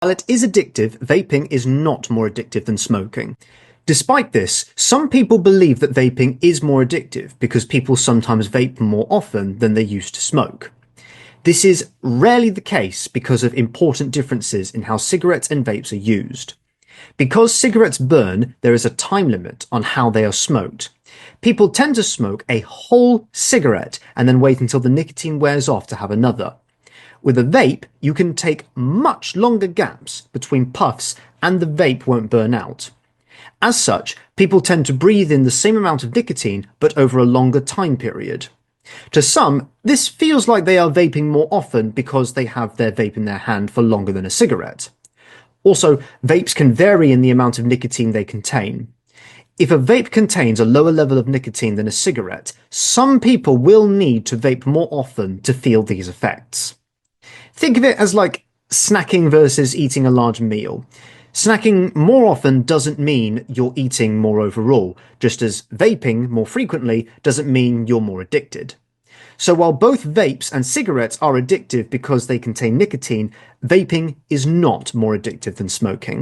While it is addictive, vaping is not more addictive than smoking. Despite this, some people believe that vaping is more addictive because people sometimes vape more often than they used to smoke. This is rarely the case because of important differences in how cigarettes and vapes are used. Because cigarettes burn, there is a time limit on how they are smoked. People tend to smoke a whole cigarette and then wait until the nicotine wears off to have another. With a vape, you can take much longer gaps between puffs and the vape won't burn out. As such, people tend to breathe in the same amount of nicotine but over a longer time period. To some, this feels like they are vaping more often because they have their vape in their hand for longer than a cigarette. Also, vapes can vary in the amount of nicotine they contain. If a vape contains a lower level of nicotine than a cigarette, some people will need to vape more often to feel these effects. Think of it as like snacking versus eating a large meal. Snacking more often doesn't mean you're eating more overall, just as vaping more frequently doesn't mean you're more addicted. So while both vapes and cigarettes are addictive because they contain nicotine, vaping is not more addictive than smoking.